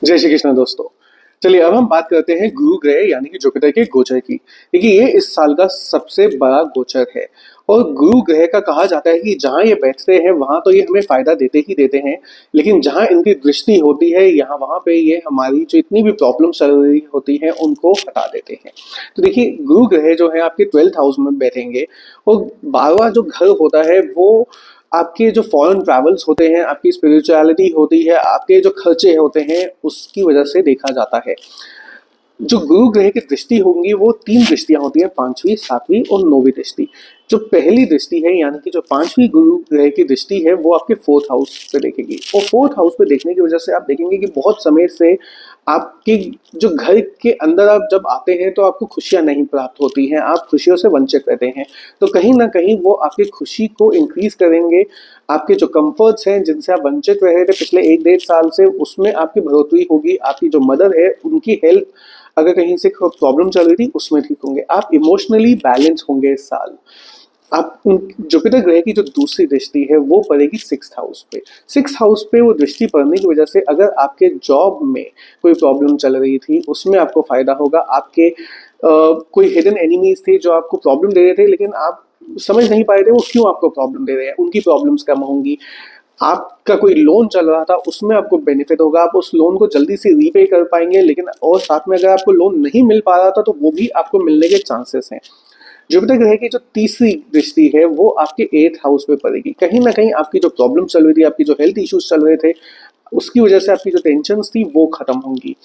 जय श्री कृष्ण दोस्तों। चलिए अब हम बात करते हैं गुरु ग्रह यानी कि जुपिटर के गोचर की। देखिए ये इस साल का सबसे बड़ा गोचर है और गुरु ग्रह का कहा जाता है कि जहाँ ये बैठते हैं वहां तो ये हमें फायदा देते ही देते हैं, लेकिन जहाँ इनकी दृष्टि होती है यहाँ वहां पे ये हमारी जो इतनी भी प्रॉब्लम चल रही होती है उनको हटा देते हैं। तो देखिए गुरु ग्रह जो है आपके 12th हाउस में बैठेंगे और 12वां जो घर होता है वो आपके जो फॉरेन ट्रैवल्स होते हैं, आपकी स्पिरिचुअलिटी होती है, आपके जो खर्चे होते हैं उसकी वजह से देखा जाता है। जो गुरु ग्रह की दृष्टि होंगी वो 3 दृष्टियां होती हैं, 5वीं, 7वीं और 9वीं दृष्टि। जो पहली दृष्टि है यानी कि जो 5वीं गुरु ग्रह की दृष्टि है वो आपके 4th हाउस पे देखेगी और 4th हाउस पे देखने की वजह से आप देखेंगे कि बहुत समय से आपके जो घर के अंदर आप जब आते हैं तो आपको खुशियां नहीं प्राप्त होती हैं, आप खुशियों से वंचित रहते हैं। तो कहीं ना कहीं वो आपकी खुशी को इंक्रीज करेंगे। आपके जो कंफर्ट्स हैं जिनसे आप वंचित रहे थे पिछले 1-1.5 साल से उसमें आपकी बढ़ोतरी होगी। आपकी जो मदर है उनकी हेल्थ अगर कहीं से प्रॉब्लम चल रही थी उसमें ठीक होंगे। आप इमोशनली बैलेंस होंगे इस साल। आप जुपिटर ग्रह की जो दूसरी दृष्टि है वो पड़ेगी 6th हाउस पे। 6th हाउस पे वो दृष्टि पड़ने की वजह से अगर आपके जॉब में कोई प्रॉब्लम चल रही थी उसमें आपको फायदा होगा। आपके कोई हिडन एनिमीज थे जो आपको प्रॉब्लम दे रहे थे लेकिन आप समझ नहीं पाए थे वो क्यों आपको प्रॉब्लम दे रहे हैं, उनकी प्रॉब्लम्स कम होंगी। आपका कोई लोन चल रहा था उसमें आपको बेनिफिट होगा, आप उस लोन को जल्दी से रीपे कर पाएंगे। लेकिन और साथ में अगर आपको लोन नहीं मिल पा रहा था तो वो भी आपको मिलने के चांसेस हैं। जुपिटर ग्रह की जो तीसरी दृष्टि है वो आपके 8th हाउस में पड़ेगी। कहीं ना कहीं आपकी जो प्रॉब्लम चल रही थी, आपकी जो हेल्थ इश्यूज चल रहे थे उसकी वजह से आपकी जो टेंशन थी वो खत्म होंगी।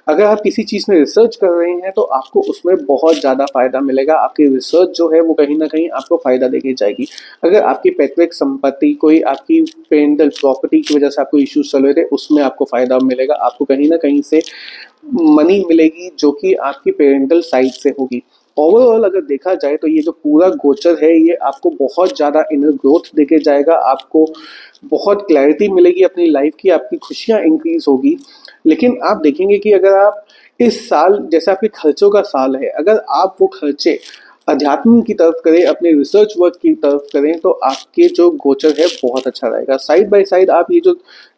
अगर आप किसी चीज़ में रिसर्च कर रहे हैं तो आपको उसमें बहुत ज़्यादा फायदा मिलेगा। आपकी रिसर्च जो है वो कहीं ना कहीं आपको फायदा देके जाएगी। अगर आपकी पैतृक संपत्ति कोई आपकी पेरेंटल प्रॉपर्टी की वजह से आपको इश्यूज चल रहे थे उसमें आपको फायदा मिलेगा। आपको कहीं ना कहीं से मनी मिलेगी जो कि आपकी पेरेंटल साइड से होगी। ओवरऑल अगर देखा जाए तो ये जो पूरा गोचर है ये आपको बहुत ज़्यादा इनर ग्रोथ देके जाएगा। आपको बहुत क्लैरिटी मिलेगी अपनी लाइफ की, आपकी खुशियाँ इंक्रीज होगी। लेकिन आप देखेंगे कि अगर आप इस साल जैसे आपके खर्चों का साल है, अगर आप वो खर्चे अध्यात्म की तरफ करें, अपने रिसर्च वर्क की तरफ करें तो आपके जो गोचर है बहुत अच्छा रहेगा। साइड बाय साइड आप ये जो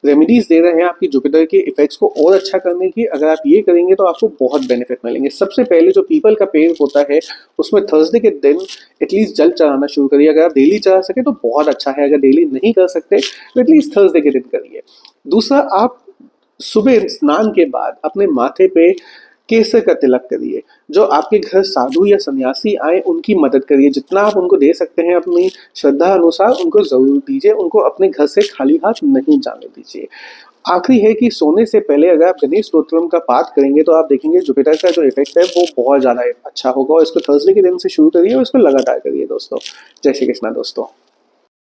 रेमेडीज दे रहे हैं आपकी जुपिटर के इफेक्ट्स को और अच्छा करने की, अगर आप ये करेंगे तो आपको बहुत बेनिफिट मिलेंगे। सबसे पहले जो पीपल का पेड़ होता है उसमें थर्सडे के दिन एटलीस्ट जल चढ़ाना शुरू करिए। अगर आप डेली चढ़ा सके तो बहुत अच्छा है, अगर डेली नहीं कर सकते तो एटलीस्ट थर्सडे के दिन करिए। दूसरा, आप सुबह स्नान के बाद अपने माथे पे केसर का तिलक करिए। जो आपके घर साधु या सन्यासी आए उनकी मदद करिए, जितना आप उनको दे सकते हैं अपनी श्रद्धा अनुसार उनको जरूर दीजिए। उनको अपने घर से खाली हाथ नहीं जाने दीजिए। आखिरी है कि सोने से पहले अगर आप गणेश स्तोत्रम का पाठ करेंगे तो आप देखेंगे जुपिटर का जो इफेक्ट है वो बहुत ज़्यादा अच्छा होगा। और इसको थर्सडे के दिन से शुरू करिए और इसको लगातार करिए दोस्तों। जय श्री कृष्णा दोस्तों।